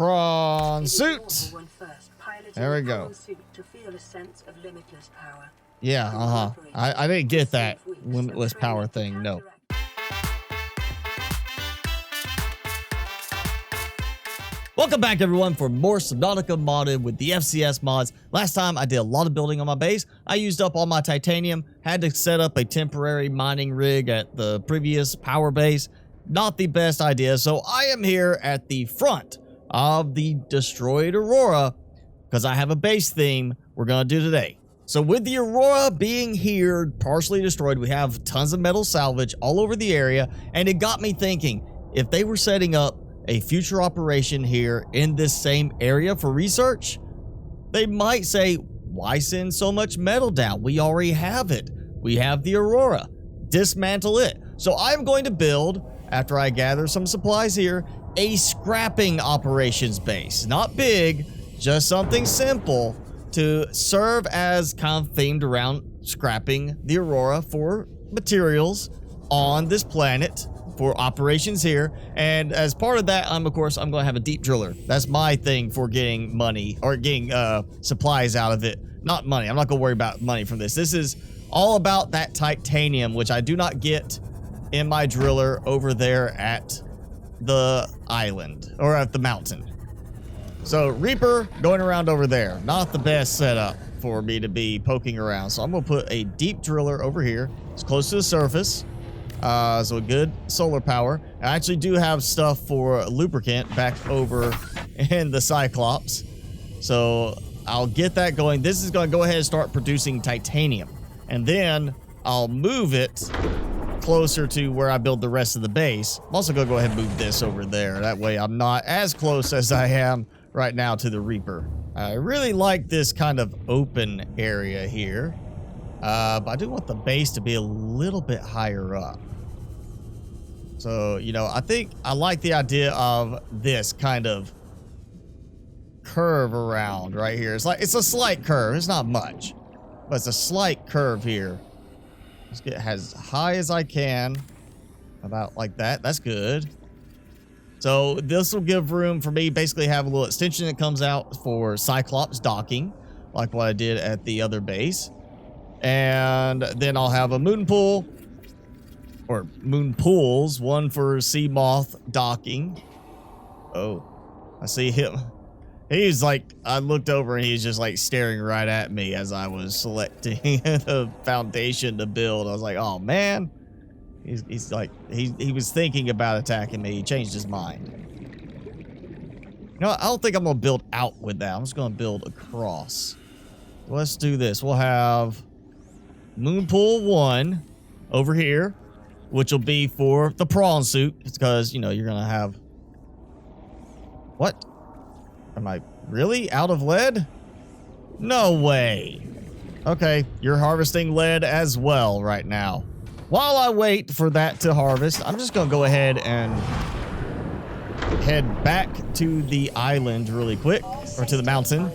Prawn Suit. There we go. Yeah, I didn't get that limitless power thing, no. Welcome back, everyone, for more Subnautica modded with the FCS mods. Last time, I did a lot of building on my base. I used up all my titanium, had to set up a temporary mining rig at the previous power base. Not the best idea, so I am here at the front of the destroyed Aurora because I have a base theme we're going to do today. So with the Aurora being here, partially destroyed, we have tons of metal salvage all over the area, and it got me thinking, if they were setting up a future operation here in this same area for research, they might say, why send so much metal down? We already have it. We have the Aurora. Dismantle it. So I'm going to build, after I gather some supplies here, a scrapping operations base. Not big, just something simple to serve as kind of themed around scrapping the Aurora for materials on this planet for operations here. And as part of that, of course, I'm going to have a deep driller. That's my thing for getting money or getting supplies out of it. Not money. I'm not going to worry about money from this. This is all about that titanium, which I do not get in my driller over there at the island or at the mountain. So Reaper going around over there. Not the best setup for me to be poking around. So I'm going to put a deep driller over here. It's close to the surface. So good solar power. I actually do have stuff for lubricant back over in the Cyclops. So I'll get that going. This is going to go ahead and start producing titanium. And then I'll move it closer to where I build the rest of the base. I'm also going to go ahead and move this over there. That way I'm not as close as I am right now to the Reaper. I really like this kind of open area here. But I do want the base to be a little bit higher up. So, you know, I think I like the idea of this kind of curve around right here. It's like, it's a slight curve. It's not much, but it's a slight curve here. Let's get as high as I can. About like that. That's good. So this will give room for me basically have a little extension that comes out for Cyclops docking, like what I did at the other base. And then I'll have a moon pool, or moon pools, one for sea moth docking. Oh, I see him. He's like, I looked over and he's just like staring right at me as I was selecting the foundation to build. I was like, oh man. He's like, he was thinking about attacking me. He changed his mind. You know, I don't think I'm going to build out with that. I'm just going to build across. Let's do this. We'll have moon pool 1 over here, which will be for the prawn suit, because, you know, you're going to have... What? Am I really out of lead? No way. Okay, you're harvesting lead as well right now. While I wait for that to harvest, I'm just going to go ahead and head back to the island really quick, or to the mountain.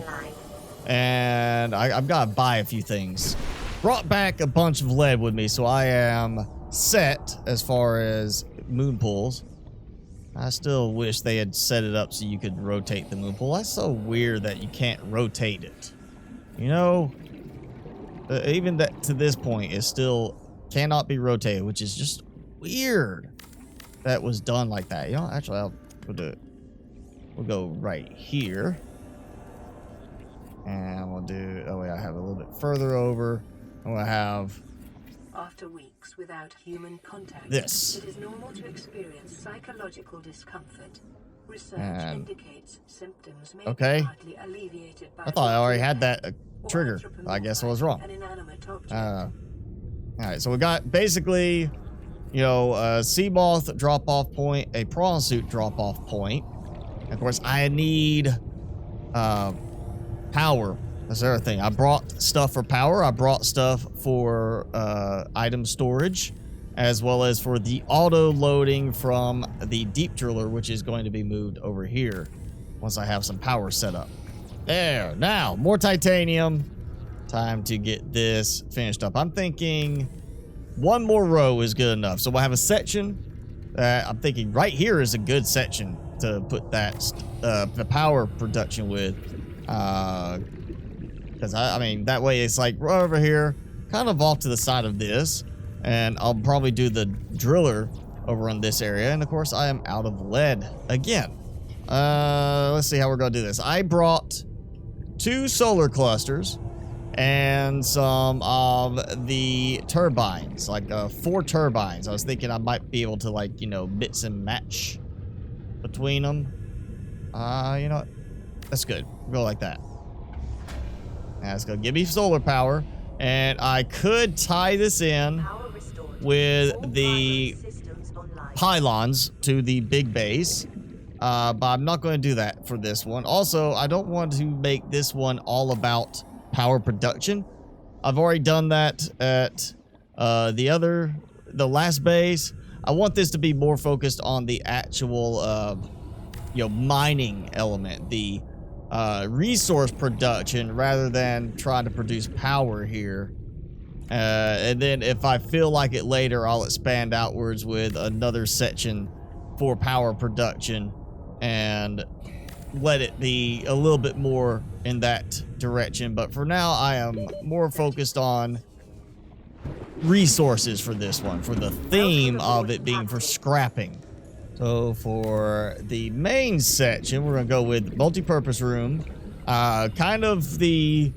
And I've got to buy a few things. Brought back a bunch of lead with me, so I am set as far as moon pools. I still wish they had set it up so you could rotate the moon pool. That's so weird that you can't rotate it. You know, even that to this point, it still cannot be rotated, which is just weird that was done like that. You know, actually, we'll do it. We'll go right here. And we'll do, oh wait, I have a little bit further over. And we'll have... After weeks without human contact, this. It is normal to experience psychological discomfort. Research And indicates symptoms may okay. be partly alleviated by... I thought I already had that trigger. I guess I was wrong. Alright, so we got basically, you know, a sea moth drop-off point, a prawn suit drop-off point. And of course, I need power. That's the other thing. I brought stuff for power. I brought stuff for item storage, as well as for the auto loading from the deep driller, which is going to be moved over here once I have some power set up. There. Now, more titanium. Time to get this finished up. I'm thinking one more row is good enough. So we'll have a section. I'm thinking right here is a good section. to put that the power production with, because I mean that way it's like right over here, kind of off to the side of this, and I'll probably do the driller over on this area. And of course I am out of lead again. Let's see how we're gonna do this. I brought 2 solar clusters and some of the turbines, like 4 turbines. I was thinking I might be able to, like, you know, mix and match between them. You know what? That's good. We'll go like that. That's gonna give me solar power, and I could tie this in with the pylons to the big base. But I'm not going to do that for this one. Also, I don't want to make this one all about power production. I've already done that at the last base. I want this to be more focused on the actual, you know, mining element, the resource production, rather than trying to produce power here. And then if I feel like it later, I'll expand outwards with another section for power production and let it be a little bit more in that direction. But for now, I am more focused on resources for this one, for the theme of it being for scrapping. So for the main section, we're gonna go with multi-purpose room, kind of the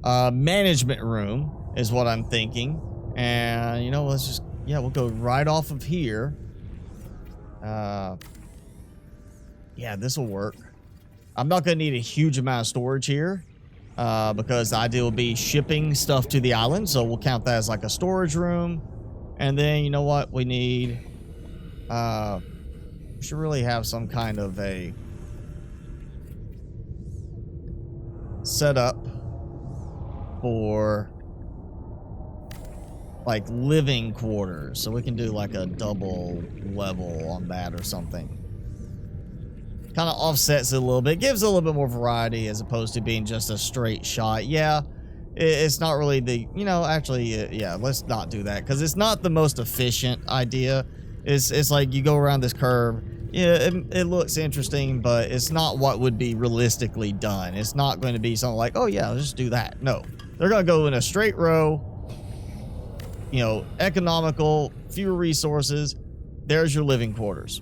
management room is what I'm thinking. And you know, let's just, yeah, we'll go right off of here. Yeah, this will work. I'm not going to need a huge amount of storage here, because the idea will be shipping stuff to the island. So we'll count that as like a storage room. And then, you know what? We need, we should really have some kind of a setup for like living quarters. So we can do like a double level on that or something. Kind of offsets it a little bit, gives it a little bit more variety as opposed to being just a straight shot. Yeah, it's not really the, you know, actually, yeah, let's not do that because it's not the most efficient idea. It's like you go around this curve. Yeah, it looks interesting, but it's not what would be realistically done. It's not going to be something like, oh yeah, let's just do that. No, they're going to go in a straight row, you know, economical, fewer resources. There's your living quarters.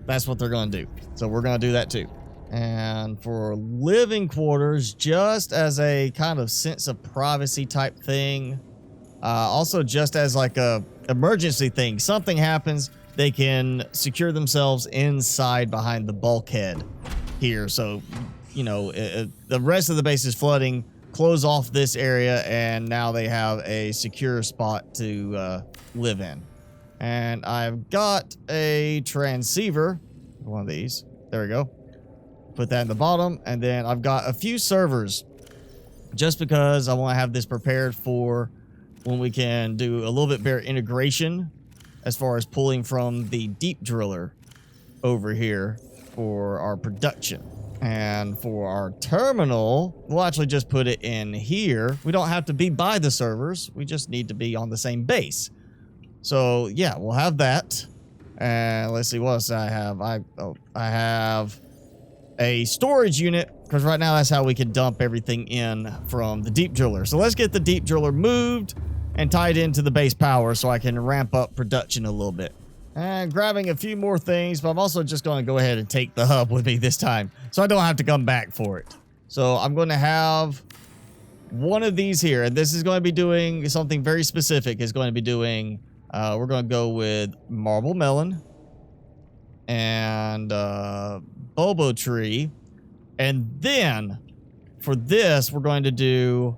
That's what they're going to do. So we're going to do that too. And for living quarters, just as a kind of sense of privacy type thing, also just as like a emergency thing, something happens, they can secure themselves inside behind the bulkhead here. So, you know, the rest of the base is flooding, close off this area, and now they have a secure spot to live in. And I've got a transceiver, one of these. There we go. Put that in the bottom. And then I've got a few servers just because I want to have this prepared for when we can do a little bit better integration as far as pulling from the deep driller over here for our production. And for our terminal, we'll actually just put it in here. We don't have to be by the servers. We just need to be on the same base. So yeah, we'll have that. And let's see, what else I have? I have a storage unit, because right now that's how we can dump everything in from the deep driller. So let's get the deep driller moved and tied into the base power so I can ramp up production a little bit. And grabbing a few more things, but I'm also just going to go ahead and take the hub with me this time so I don't have to come back for it. So I'm going to have one of these here, and this is going to be doing something very specific. It's going to be doing, we're going to go with marble melon and bobo tree. And then for this, we're going to do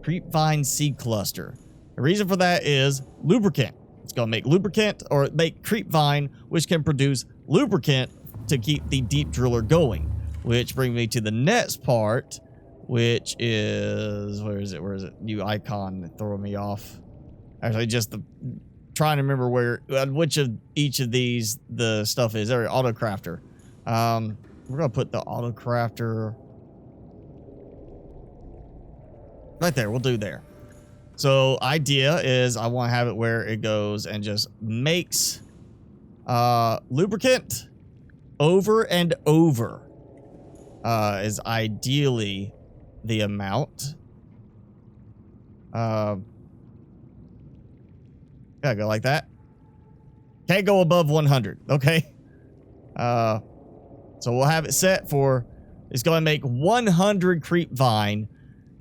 creepvine seed cluster. The reason for that is lubricant. It's going to make lubricant, or make creepvine, which can produce lubricant to keep the deep driller going. Which brings me to the next part, which is, where is it? New icon throwing me off. Actually, just trying to remember which of each of these the stuff is. There, auto crafter. We're gonna put the auto crafter right there. We'll do there. So idea is I want to have it where it goes and just makes lubricant over and over is ideally the amount. Gotta go like that. Can't go above 100, okay? So we'll have it set for, it's going to make 100 creep vine,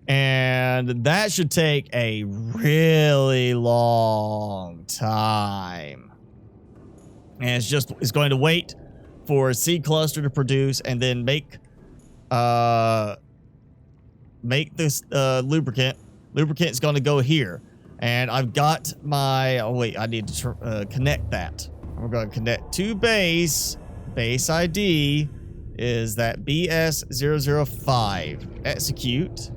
and that should take a really long time. And it's going to wait for a seed cluster to produce and then make this lubricant. Lubricant's going to go here. And I've got my, oh wait, I need to connect that. We're going to connect to base. Base ID is that BS005. Execute.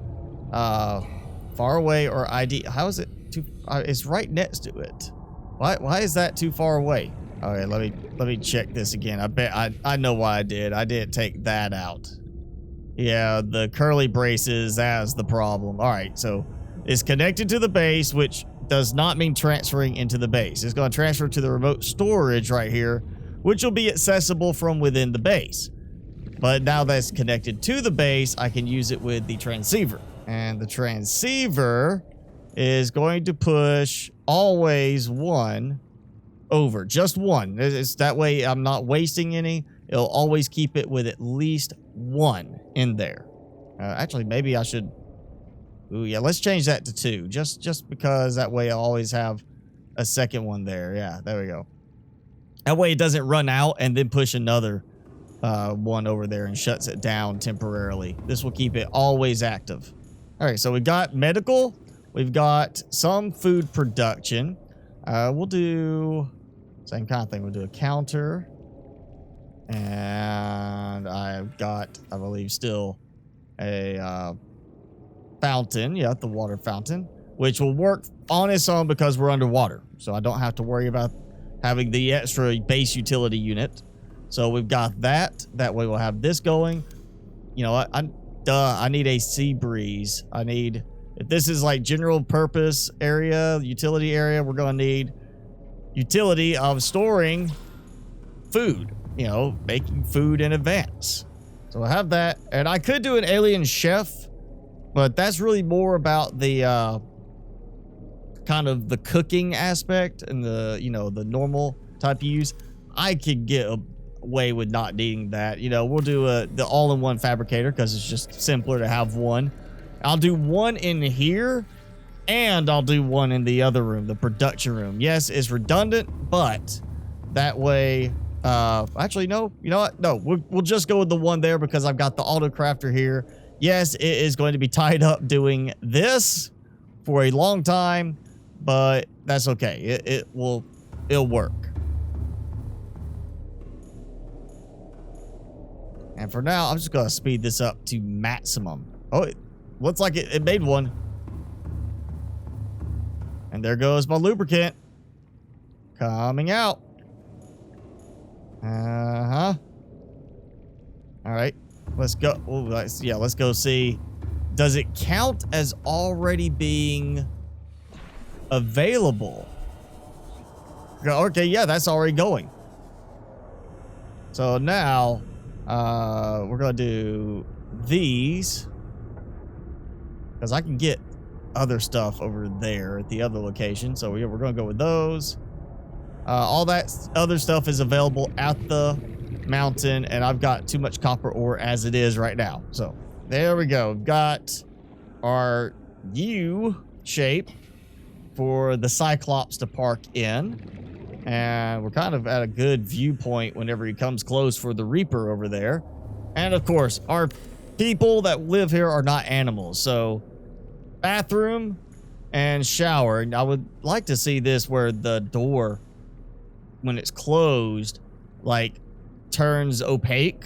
Far away or ID. How is it too? It's right next to it. Why is that too far away? Okay, let me check this again. I bet I know why I did. I didn't take that out. Yeah, the curly braces, that's the problem. All right, so it's connected to the base, which does not mean transferring into the base. It's going to transfer to the remote storage right here, which will be accessible from within the base. But now that's connected to the base, I can use it with the transceiver. And the transceiver is going to push always one over, just one. It's that way I'm not wasting any. It'll always keep it with at least one in there. Actually, maybe I should... Ooh, yeah, let's change that to 2. Just because that way I'll always have a second one there. Yeah, there we go. That way it doesn't run out and then push another one over there and shuts it down temporarily. This will keep it always active. All right, so we've got medical. We've got some food production. We'll do same kind of thing. We'll do a counter. And I've got, I believe, still a... fountain, yeah, the water fountain, which will work on its own because we're underwater. So I don't have to worry about having the extra base utility unit. So we've got that. That way we'll have this going. You know what? I need a sea breeze. I need, if this is like general purpose area, utility area, we're going to need utility of storing food, you know, making food in advance. So I have that. And I could do an alien chef, but that's really more about the kind of the cooking aspect and the, you know, the normal type use. I could get away with not needing that. You know, we'll do the all-in-one fabricator because it's just simpler to have one. I'll do one in here and I'll do one in the other room, the production room. Yes, it's redundant, but that way, actually, no, you know what? No, we'll just go with the one there because I've got the auto crafter here. Yes, it is going to be tied up doing this for a long time, but that's okay. It'll work. And for now, I'm just going to speed this up to maximum. Oh, it looks like it made one. And there goes my lubricant coming out. Uh-huh. All right. Let's go. Oh, let's go see. Does it count as already being available? Okay, yeah, that's already going. So now, we're gonna do these because I can get other stuff over there at the other location. So we're gonna go with those. All that other stuff is available at the mountain, and I've got too much copper ore as it is right now. So there we go. We've got our U shape for the Cyclops to park in, and we're kind of at a good viewpoint whenever he comes close for the Reaper over there. And of course, our people that live here are not animals. So bathroom and shower. And I would like to see this where the door, when it's closed, like turns opaque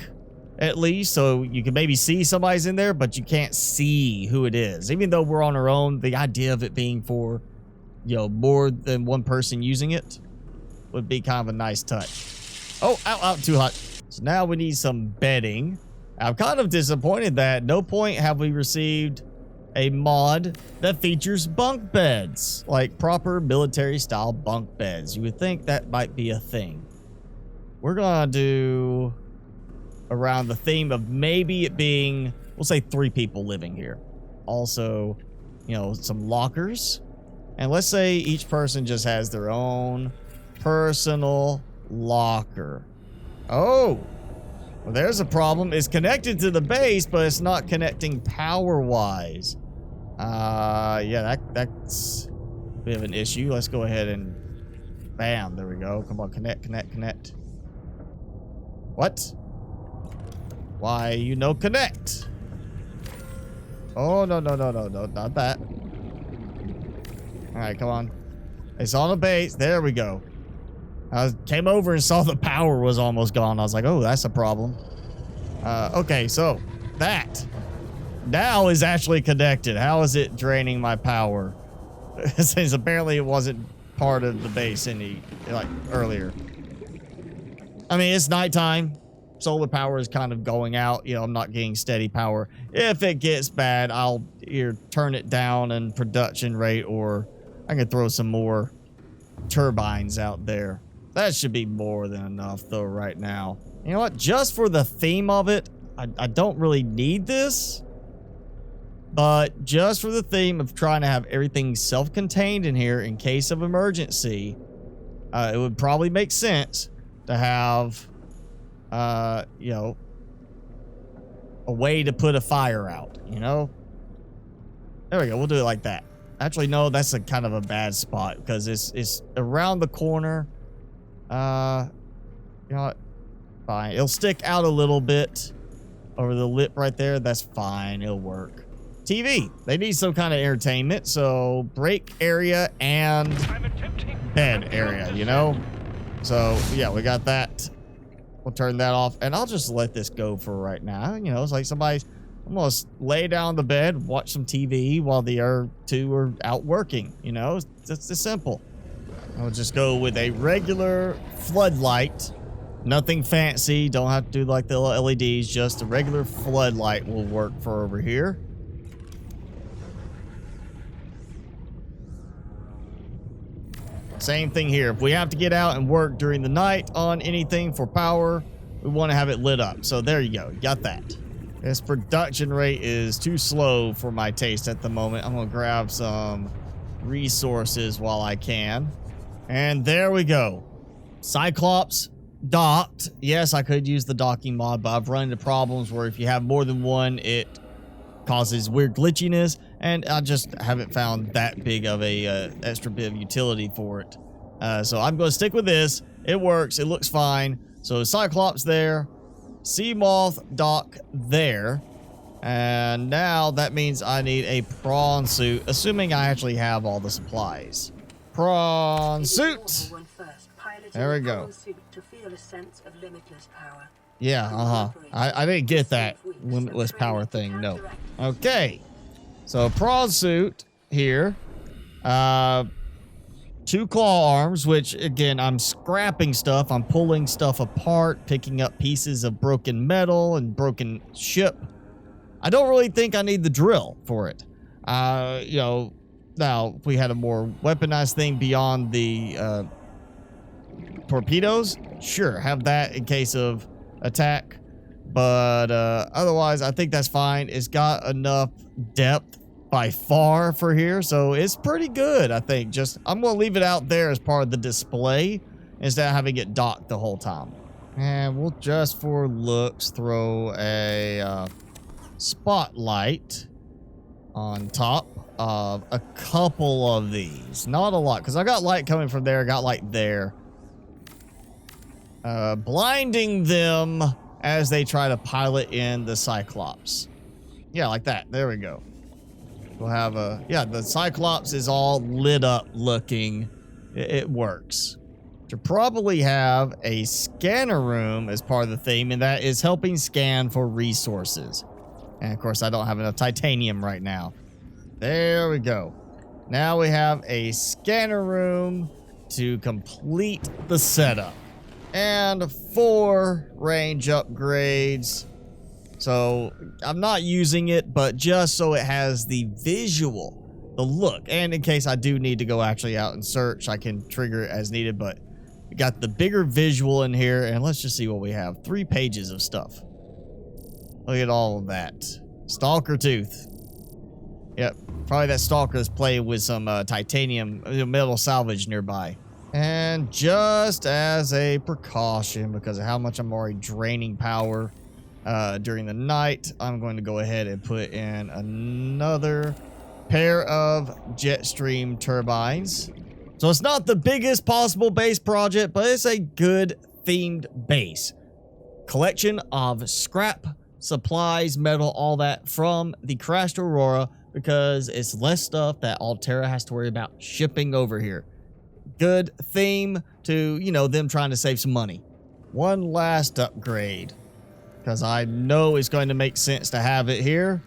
at least, so you can maybe see somebody's in there, but you can't see who it is. Even though we're on our own, the idea of it being for, you know, more than one person using it would be kind of a nice touch. Oh, ow, too hot. So now we need some bedding. I'm kind of disappointed that at no point have we received a mod that features bunk beds, like proper military style bunk beds. You would think that might be a thing. We're gonna do around the theme of maybe it being, we'll say 3 people living here. Also, you know, some lockers. And let's say each person just has their own personal locker. Oh, well, there's a problem. It's connected to the base, but it's not connecting power-wise. Yeah, that's a bit of an issue. Let's go ahead and bam, there we go. Come on, connect. What? Why you no connect? Oh, no, not that. All right, come on. It's on the base. There we go. I came over and saw the power was almost gone. I was like, oh, that's a problem. Okay, so that now is actually connected. How is it draining my power? Since apparently it wasn't part of the base like earlier. I mean, it's nighttime. Solar power is kind of going out. You know, I'm not getting steady power. If it gets bad, I'll either turn it down in production rate, or I can throw some more turbines out there. That should be more than enough though right now. You know what? Just for the theme of it, I don't really need this. But just for the theme of trying to have everything self-contained in here in case of emergency, it would probably make sense to have, you know, a way to put a fire out, you know? There we go. We'll do it like that. Actually, no, that's a kind of a bad spot because it's around the corner. You know what? Fine. It'll stick out a little bit over the lip right there. That's fine. It'll work. TV. They need some kind of entertainment, so break area and bed area, you know? So, yeah, we got that. We'll turn that off, and I'll just let this go for right now. You know, it's like I'm gonna lay down the bed, watch some TV while the other 2 are out working, you know? It's this simple. I'll just go with a regular floodlight. Nothing fancy. Don't have to do like the LEDs. Just a regular floodlight will work for over here. Same thing here. If we have to get out and work during the night on anything for power, we want to have it lit up. So there you go. Got that. This production rate is too slow for my taste at the moment. I'm going to grab some resources while I can. And there we go. Cyclops docked. Yes, I could use the docking mod, but I've run into problems where if you have more than one, it causes weird glitchiness, and I just haven't found that big of a extra bit of utility for it. So I'm going to stick with this. It works. It looks fine. So Cyclops there. Sea Moth dock there. And now that means I need a Prawn Suit, assuming I actually have all the supplies. Prawn Suit. There we go. Yeah, I didn't get that limitless power thing, no. Okay. So Prawn Suit here. 2 claw arms, which again, I'm scrapping stuff. I'm pulling stuff apart, picking up pieces of broken metal and broken ship. I don't really think I need the drill for it. You know, now if we had a more weaponized thing beyond the torpedoes, sure, have that in case of attack. But otherwise, I think that's fine. It's got enough depth by far for here, so it's pretty good, I think. Just, I'm going to leave it out there as part of the display instead of having it docked the whole time. And we'll just, for looks, throw a spotlight on top of a couple of these. Not a lot, because I got light coming from there, got light there. Blinding them as they try to pilot in the Cyclops. Yeah, like that. There we go. We'll have a... Yeah, the Cyclops is all lit up looking. It works. Should probably have a scanner room as part of the theme, and that is helping scan for resources. And of course, I don't have enough titanium right now. There we go. Now we have a scanner room to complete the setup. And 4 range upgrades. So I'm not using it, but just so it has the visual, the look. And in case I do need to go actually out and search, I can trigger it as needed. But we got the bigger visual in here. And let's just see what we have. 3 pages of stuff. Look at all of that. Stalker tooth. Yep, probably that stalker is playing with some titanium metal salvage nearby. And just as a precaution, because of how much I'm already draining power during the night, I'm going to go ahead and put in another pair of jet stream turbines. So it's not the biggest possible base project, but it's a good themed base. Collection of scrap, supplies, metal, all that from the crashed Aurora, because it's less stuff that Alterra has to worry about shipping over here. Good theme to, you know, them trying to save some money. One last upgrade, because I know it's going to make sense to have it here.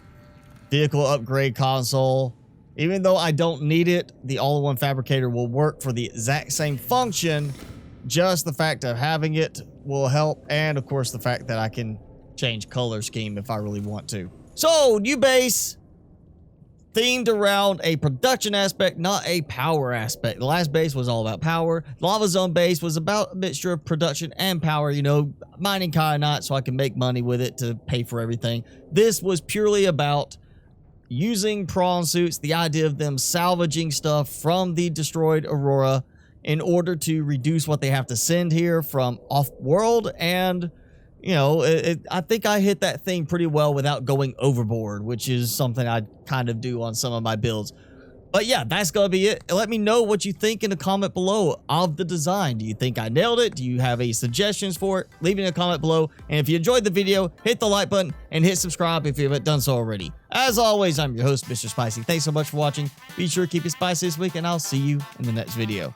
Vehicle upgrade console. Even though I don't need it, the all-in-one fabricator will work for the exact same function. Just the fact of having it will help, and of course the fact that I can change color scheme if I really want to. So, new base, themed around a production aspect, not a power aspect. The last base was all about power. Lava Zone base was about a mixture of production and power, you know, mining kyanite so I can make money with it to pay for everything. This was purely about using prawn suits, the idea of them salvaging stuff from the destroyed Aurora in order to reduce what they have to send here from off-world. And, you know, I think I hit that thing pretty well without going overboard, which is something I kind of do on some of my builds. But yeah, that's gonna be it. Let me know what you think in the comment below of the design. Do you think I nailed it? Do you have any suggestions for it? Leave it in a comment below. And if you enjoyed the video, hit the like button and hit subscribe if you haven't done so already. As always, I'm your host, Mr. Spicy. Thanks so much for watching. Be sure to keep it spicy this week, and I'll see you in the next video.